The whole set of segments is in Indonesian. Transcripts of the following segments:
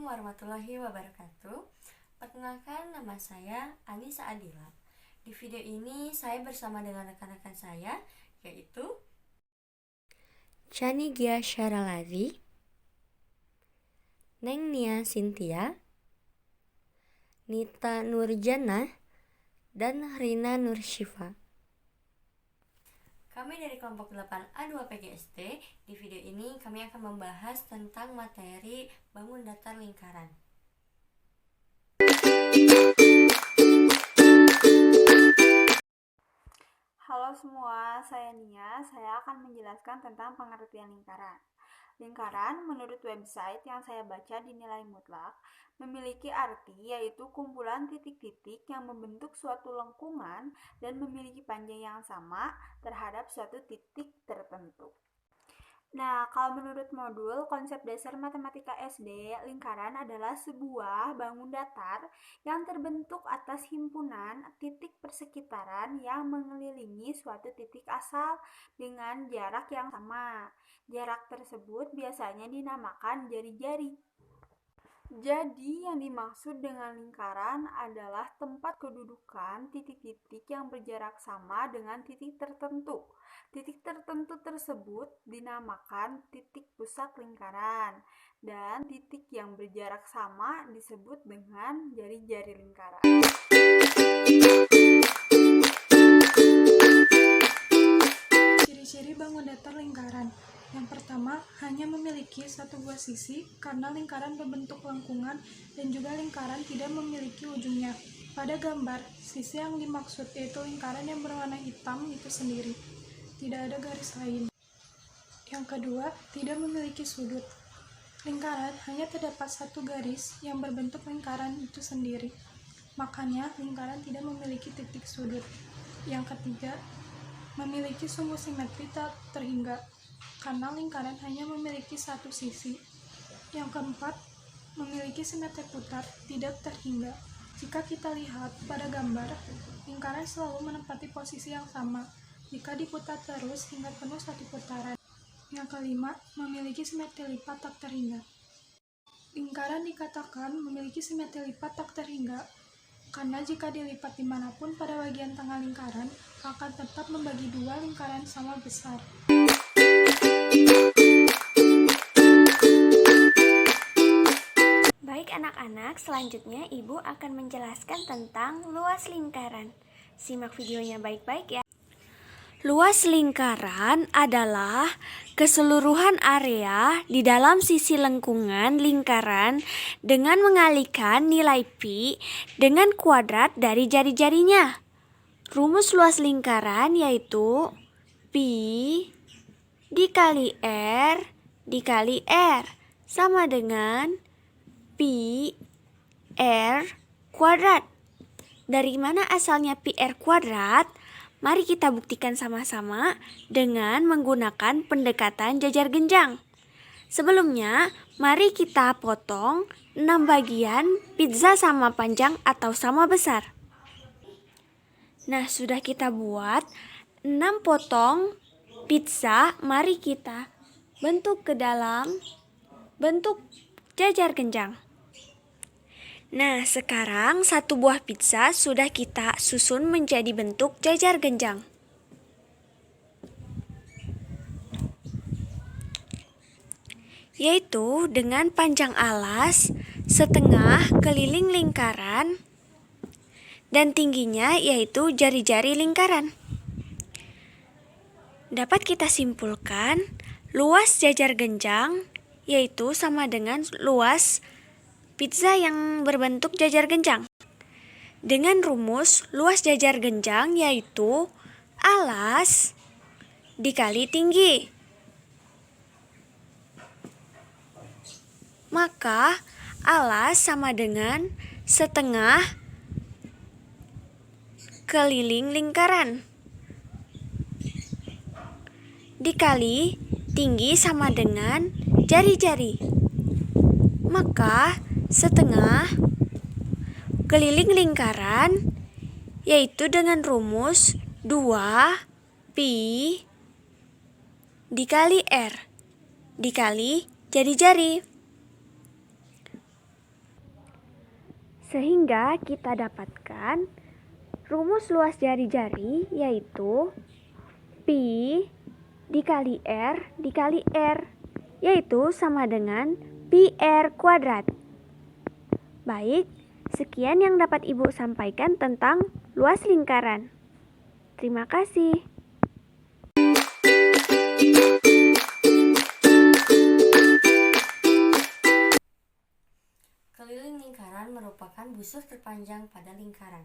Assalamualaikum warahmatullahi wabarakatuh. Perkenalkan, nama saya Anissa Adila. Di video ini saya bersama dengan rekan-rekan saya, yaitu Chani Gia Syaralari, Neng Nia Sintia, Nita Nurjana, dan Rina Nursyifa. Kami dari kelompok 8A2 PGSD. Di video ini kami akan membahas tentang materi bangun datar lingkaran. Halo semua, saya Nia. Saya akan menjelaskan tentang pengertian lingkaran. Lingkaran, menurut website yang saya baca di Nilai Mutlak, memiliki arti yaitu kumpulan titik-titik yang membentuk suatu lengkungan dan memiliki panjang yang sama terhadap suatu titik tertentu. Nah, kalau menurut modul konsep dasar matematika SD, lingkaran adalah sebuah bangun datar yang terbentuk atas himpunan titik persekitaran yang mengelilingi suatu titik asal dengan jarak yang sama. Jarak tersebut biasanya dinamakan jari-jari. Jadi, yang dimaksud dengan lingkaran adalah tempat kedudukan titik-titik yang berjarak sama dengan titik tertentu. Titik tertentu tersebut dinamakan titik pusat lingkaran, dan titik yang berjarak sama disebut dengan jari-jari lingkaran. Ciri-ciri bangun datar lingkaran. Yang pertama, hanya memiliki satu buah sisi karena lingkaran berbentuk lengkungan dan juga lingkaran tidak memiliki ujungnya. Pada gambar, sisi yang dimaksud yaitu lingkaran yang berwarna hitam itu sendiri. Tidak ada garis lain. Yang kedua, tidak memiliki sudut. Lingkaran hanya terdapat satu garis yang berbentuk lingkaran itu sendiri. Makanya, lingkaran tidak memiliki titik sudut. Yang ketiga, memiliki sumbu simetri tak terhingga karena lingkaran hanya memiliki satu sisi. Yang keempat, memiliki simetri putar tidak terhingga. Jika kita lihat pada gambar, lingkaran selalu menempati posisi yang sama jika diputar terus hingga penuh satu putaran. Yang kelima, memiliki simetri lipat tak terhingga. Lingkaran dikatakan memiliki simetri lipat tak terhingga karena jika dilipat dimanapun pada bagian tengah lingkaran akan tetap membagi dua lingkaran sama besar. Baik anak-anak, selanjutnya Ibu akan menjelaskan tentang luas lingkaran. Simak videonya baik-baik ya. Luas lingkaran adalah keseluruhan area di dalam sisi lengkungan lingkaran dengan mengalihkan nilai pi dengan kuadrat dari jari-jarinya. Rumus luas lingkaran yaitu pi dikali r dikali r sama dengan pi r kuadrat. Dari mana asalnya pi r kuadrat? Mari kita buktikan sama-sama dengan menggunakan pendekatan jajar genjang. Sebelumnya, mari kita potong 6 bagian pizza sama panjang atau sama besar. Nah, sudah kita buat 6 potong pizza, mari kita bentuk ke dalam bentuk jajar genjang. Nah, sekarang satu buah pizza sudah kita susun menjadi bentuk jajar genjang. Yaitu dengan panjang alas setengah keliling lingkaran dan tingginya yaitu jari-jari lingkaran. Dapat kita simpulkan luas jajar genjang yaitu sama dengan luas pizza yang berbentuk jajar genjang. Dengan rumus luas jajar genjang yaitu alas dikali tinggi. Maka alas sama dengan setengah keliling lingkaran dikali tinggi sama dengan jari-jari. Maka setengah keliling lingkaran yaitu dengan rumus 2 pi dikali r dikali jari-jari. Sehingga kita dapatkan rumus luas jari-jari yaitu Pi dikali R, yaitu sama dengan Pi R kuadrat. Baik, sekian yang dapat Ibu sampaikan tentang luas lingkaran. Terima kasih. Keliling lingkaran merupakan busur terpanjang pada lingkaran.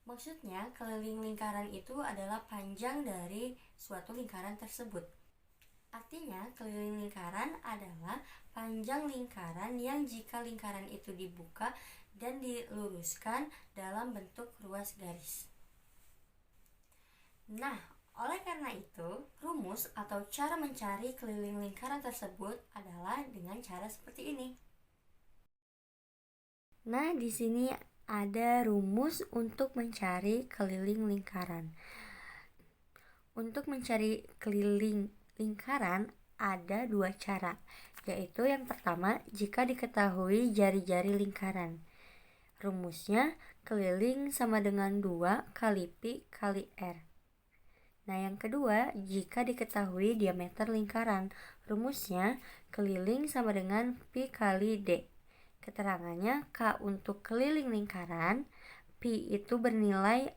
Maksudnya, keliling lingkaran itu adalah panjang dari suatu lingkaran tersebut. Artinya, keliling lingkaran adalah panjang lingkaran yang jika lingkaran itu dibuka dan diluruskan dalam bentuk ruas garis. Nah, oleh karena itu, rumus atau cara mencari keliling lingkaran tersebut adalah dengan cara seperti ini. Nah, di sini ada rumus untuk mencari keliling lingkaran. Untuk mencari keliling lingkaran ada dua cara, yaitu yang pertama jika diketahui jari-jari lingkaran. Rumusnya keliling sama dengan 2 kali Pi kali R. Nah, yang kedua jika diketahui diameter lingkaran. Rumusnya keliling sama dengan Pi kali D. Keterangannya K untuk keliling lingkaran, Pi itu bernilai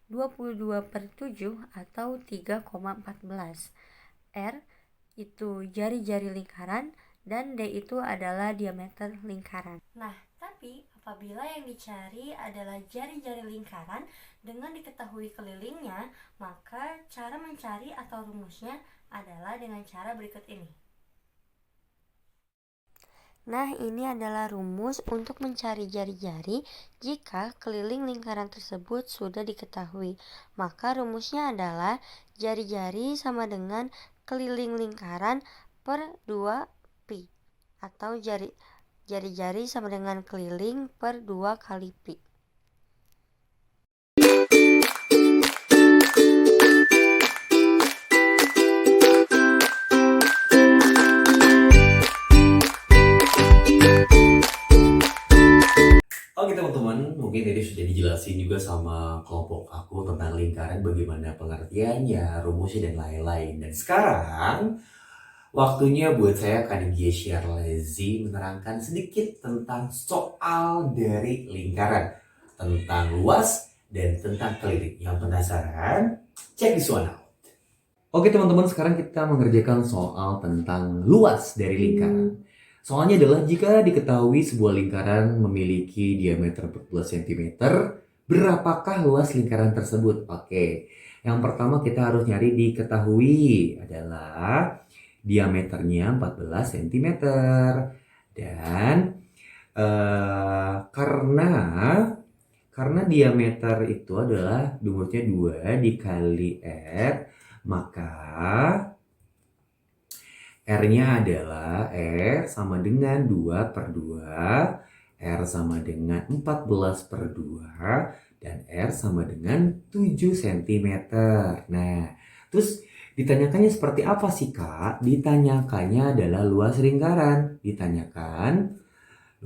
22/7 atau 3,14. R itu jari-jari lingkaran dan D itu adalah diameter lingkaran. Nah, tapi apabila yang dicari adalah jari-jari lingkaran dengan diketahui kelilingnya, maka cara mencari atau rumusnya adalah dengan cara berikut ini. Nah, ini adalah rumus untuk mencari jari-jari jika keliling lingkaran tersebut sudah diketahui. Maka rumusnya adalah jari-jari sama dengan keliling lingkaran per 2 Pi. Atau jari-jari sama dengan keliling per 2 kali Pi. Oke teman-teman, mungkin tadi sudah dijelasin juga sama kelompok aku tentang lingkaran, bagaimana pengertiannya, rumusnya, dan lain-lain. Dan sekarang waktunya buat saya Kanigia Share Lazy menerangkan sedikit tentang soal dari lingkaran, tentang luas dan tentang keliling. Yang penasaran? Check this one out. Oke teman-teman, sekarang kita mengerjakan soal tentang luas dari lingkaran. Soalnya adalah jika diketahui sebuah lingkaran memiliki diameter 14 cm, berapakah luas lingkaran tersebut? Oke, yang pertama kita harus nyari diketahui adalah diameternya 14 cm. Dan karena diameter itu adalah umurnya 2 dikali R, maka R-nya adalah R sama dengan 2/2, R sama dengan 14/2, dan R sama dengan 7 cm. Nah, terus ditanyakannya seperti apa sih, Kak? Ditanyakannya adalah luas lingkaran. Ditanyakan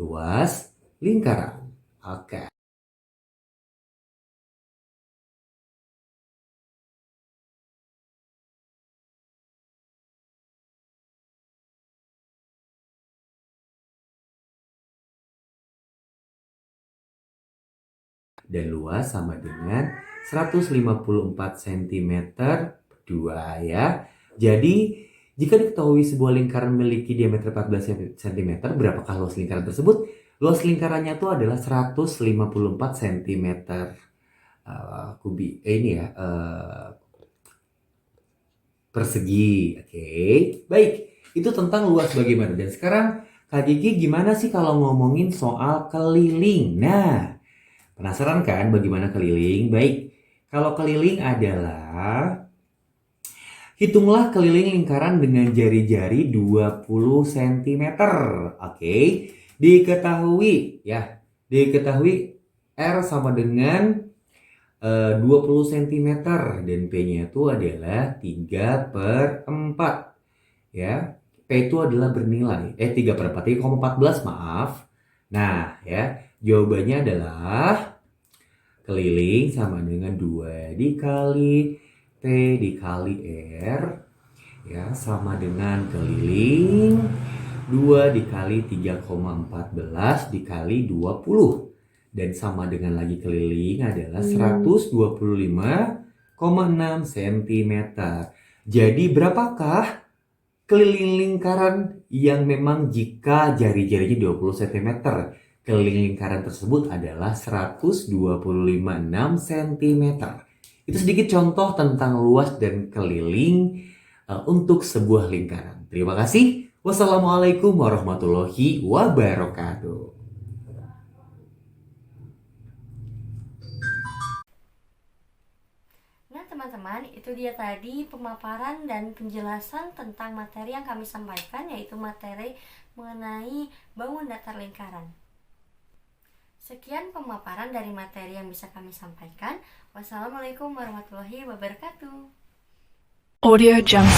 luas lingkaran. Oke. Dan luas sama dengan 154 cm per 2 ya. Jadi jika diketahui sebuah lingkaran memiliki diameter 14 cm, berapakah luas lingkaran tersebut? Luas lingkarannya itu adalah 154 cm persegi. Oke. Baik, itu tentang luas bagaimana. Dan sekarang Kak Gigi gimana sih kalau ngomongin soal keliling? Nah, penasaran kan bagaimana keliling? Baik, kalau keliling adalah hitunglah keliling lingkaran dengan jari-jari 20 cm. Oke, diketahui R sama dengan 20 cm dan P-nya itu adalah 3/4 ya. P itu adalah bernilai 3/4, 3,14 maaf. Nah ya, Jawabannya adalah keliling sama dengan 2 dikali T dikali R, ya, sama dengan keliling 2 dikali 3,14 dikali 20. Dan sama dengan lagi keliling adalah 125,6 cm. Jadi berapakah keliling lingkaran yang memang jika jari-jarinya 20 cm? Keliling lingkaran tersebut adalah 125,6 cm. Itu sedikit contoh tentang luas dan keliling untuk sebuah lingkaran. Terima kasih. Wassalamualaikum warahmatullahi wabarakatuh. Nah teman-teman, itu dia tadi pemaparan dan penjelasan tentang materi yang kami sampaikan, yaitu materi mengenai bangun datar lingkaran. Sekian pemaparan dari materi yang bisa kami sampaikan. Wassalamualaikum warahmatullahi wabarakatuh. Audio Jungle.